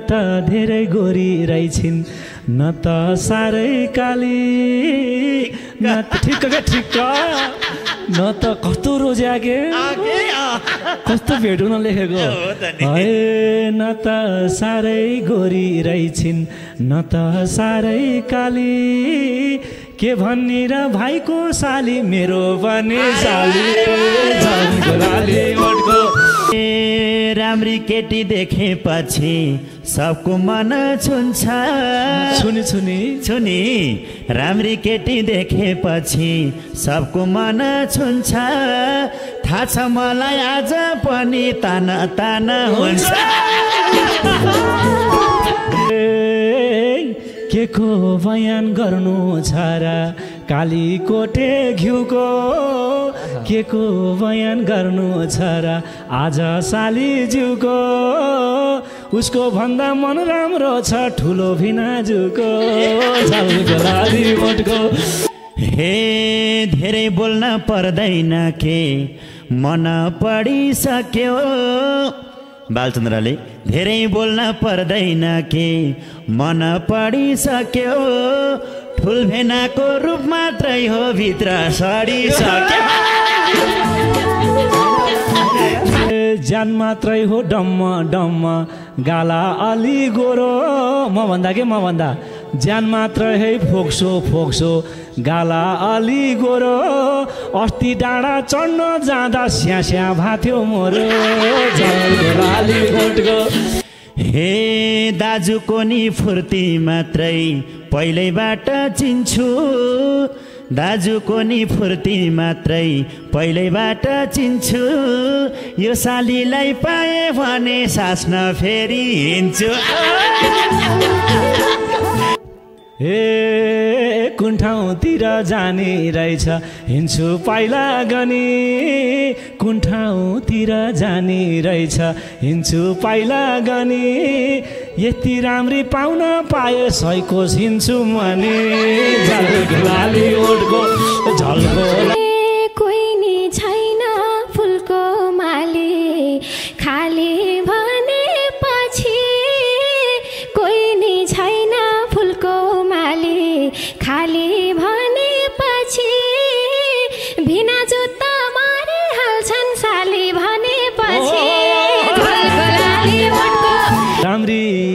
त धेरै गोरी रहेछिन् न त साह्रै काली न त ठिक्क न त कस्तो रोज्यागे कस्तो भेटुन लेखेको है न त साह्रै गोरी रहेछिन् न त साह्रै काली के भन्ने र भाइको साली मेरो पनि साली राम्री केटी देखेपछि सबको मन छुन्छ छुनी राम्री केटी देखेपछि सबको मन छुन्छ थाहा छ मलाई आज पनि ताना हुन्छ के को बयान गर्नु छ र कालीकोटे घिउको के को बयान गर्नु छ र आज साली जिउको उसको भन्दा मन राम्रो छ ठुलो भिनाजुको लाली मोटको हे धेरै बोल्न पर्दैन के मन पढिसक्यो बालचन्द्रले धेरै बोल्न पर्दैन के मन पढिसक्यो ठुल भेनाको रूप मात्रै हो भित्र सडिसक्यो ज्यान मात्रै हो डम्म गाला अलि गोरो म भन्दा ज्यान मात्र है फोक्सो गाला अलि गोरो अस्ति डाँडा चढ्न जाँदा स्यास्या भाथ्यो मोरो लाली मोटको हे दाजुको नि फुर्ती मात्रै पहिल्यैबाट चिन्छु दाजुको नि फुर्ती मात्रै पहिल्यैबाट चिन्छु यो सालीलाई पाए भने सास्न फेरि हिँड्छु हे कुन ठाउँतिर जाने रहेछ हिँड्छु पाइला गनी कुन ठाउँतिर जाने रहेछ हिँड्छु पाइला गनी यति राम्री पाउन पाए सयकोस हिँड्छु मनी लाली ओठको झल्को कोही नि छैन फुलको माली खाली भनेपछि कोही नि छैन फुलको माली खाली भनेपछि भिना जुत्ता मारि हाल्छन् साली भनेपछि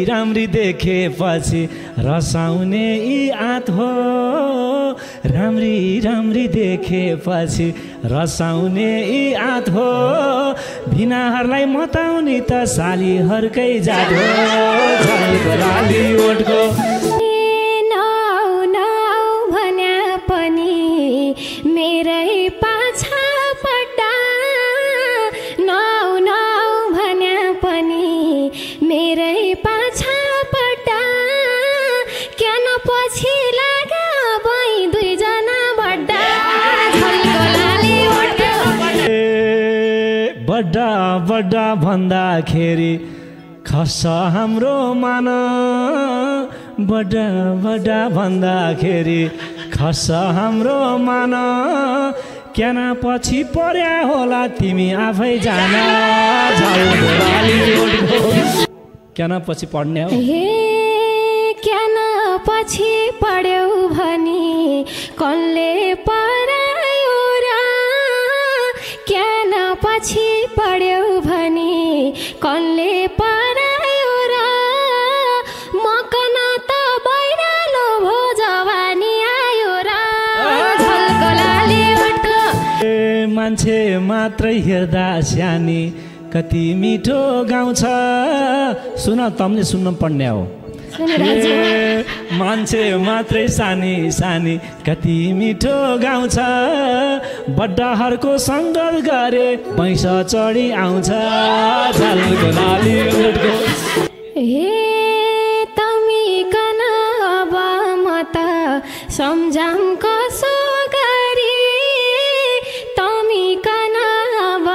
राम्री देखेपछि रसाउने यी आँत हो राम्री देखेपछि रसाउने यी आँत हो भिनाहरूलाई मताउने त सालीहरूकै जात हो लाली ओठको मेरै पाछा पड्डा नौ भन्या पनि मेरै पाछा पड्डा क्या न पछि लाग्यो भई दुईजना बड्डा बड्डा भन्दाखेरि खस्छ हाम्रो मान बड्डा भन्दाखेरि खस्छ हाम्रो मान क्याना पछि पर्या होला तिमी आफै जान क्याना पछि पढ्ने हो हे क्याना पछि पढ्यौ भनी कनले परायो र क्याना पछि पढ्यौ भनी कनले परायो र मकन त बैरालो भो जवानी आयो र झल्को लाली ओठको मान्छे मात्रै हेर्दा सानी कति मिठो गाउँछ सुन तमले सुन्न पर्ने हो मान्छे मात्रै सानी कति मिठो गाउँछ बड्डाहरूको सङ्गत गरे पैसा चढी आउँछ झल्को लाली ओठको हे तमी कन अब म त सम्झाम कसो गरी तमी कन अब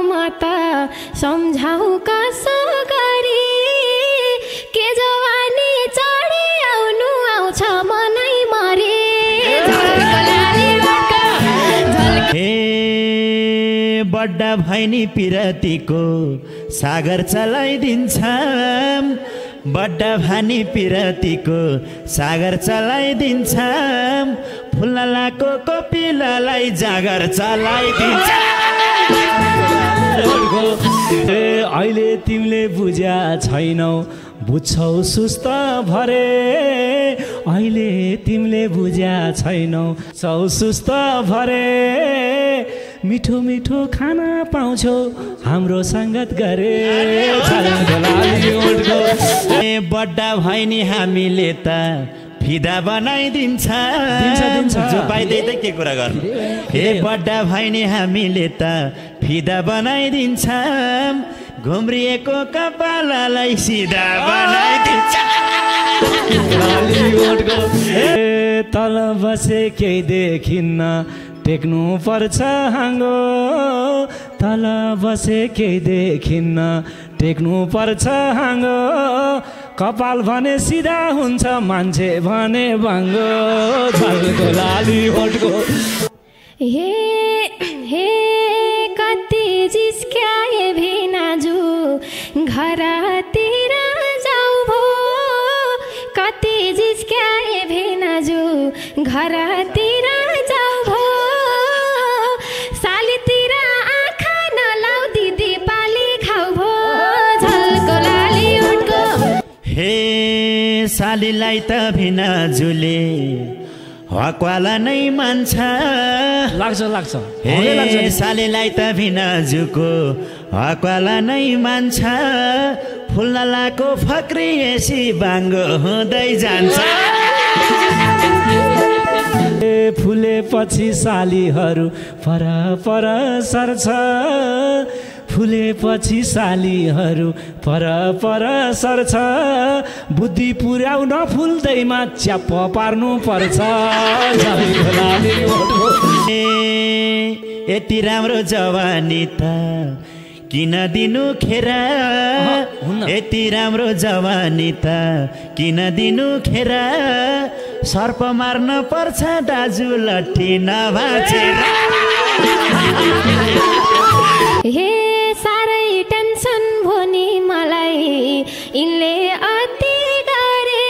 म त सम्झाउ कसो गरी के जवानी चढी आउनु आउँछ मनै मरे हे बड्डा भैनी पिरतीको सागर चलाइदिन्छ बड्डा भानी पिरतीको सागर चलाइदिन्छ फुललाको कपिलालाई जागर चलाइदिन्छ अहिले तिमीले बुझ्या छैनौ बुझ्छौ सुस्त भरे अहिले तिमीले बुझ्या छैनौ छौ सुस्त भरे मिठो मिठो खाना पाउँछौ हाम्रो संगत गरे बड्डा भयो नि हामीले त फिदा बनाइदिन्छ जो पाइदै त के कुरा गर्नु बड्डा भयो नि हामीले त फिदा बनाइदिन्छ घुम्रिएको कपाललाई सिधा बनाइदिन्छ तल बसे केही देखिन्न टेक्नु पर्छ हाँगो तल बसे केही देखिन्न टेक्नु पर्छ हाँगो कपाल भने सिधा हुन्छ मान्छे भने भाङ्गो झल्को लाली होटको हे हे कति जिस्क्याए भिनाजु घरतिर जाऊ भो कति जिस्क्याए भिनाजु घरतिर जाऊ भो सालीतिर आँखा नलाउ दिदी पाली खाऊ भो झल्को लाली उठको हे सालीलाई त भिनाजुले हकवाला नै मान्छ लाग्छ हे सालीलाई त भिनाजुको हकवाला नै मान्छ फुललाको फक्रिएसी बाङ्गो हुँदै जान्छ फुलेपछि सालीहरू पर पर सर्छ फुलेपछि सालीहरू पर पर सर्छ बुद्धि पुर्याउन फुल्दैमा च्याप्प पार्नु पर्छ यति राम्रो जवानी त किन दिनु खेरा यति राम्रो जवानी त किन दिनु खेरा सर्प मार्न पर्छ दाजु लट्ठी नभाचेर हे साह्रै टेन्सन भयो नि मलाई यिनले अति गरे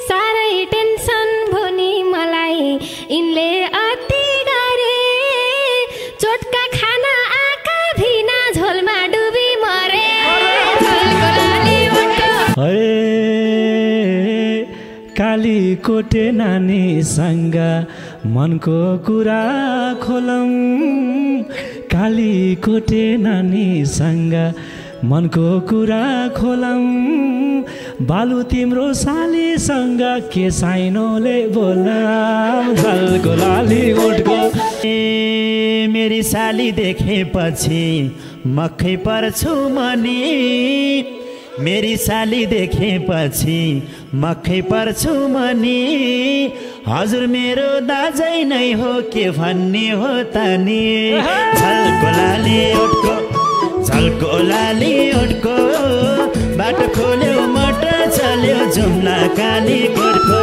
साह्रै टेन्सन भयो नि मलाई यिनले अति गरे चोटका खाना आँखा भिना झोलमा डुबी मरे काली कोटे नानीसँग मनको कुरा खोलौँ काली कोटे नानीसँग मनको कुरा खोलौँ बालु तिम्रो सालीसँग के साइनोले बोलाऊ झल्को लाली उठको मेरी साली देखेपछि मक्खै पर्छु मनी मेरी साली देखेपछि मक्खै पर्छु मनी हजुर मेरो दाजै नै हो के भन्ने हो त नि झल्को लाली उठको बाटो खोल्यो मटर चल्यो जुम्ला काली गोठको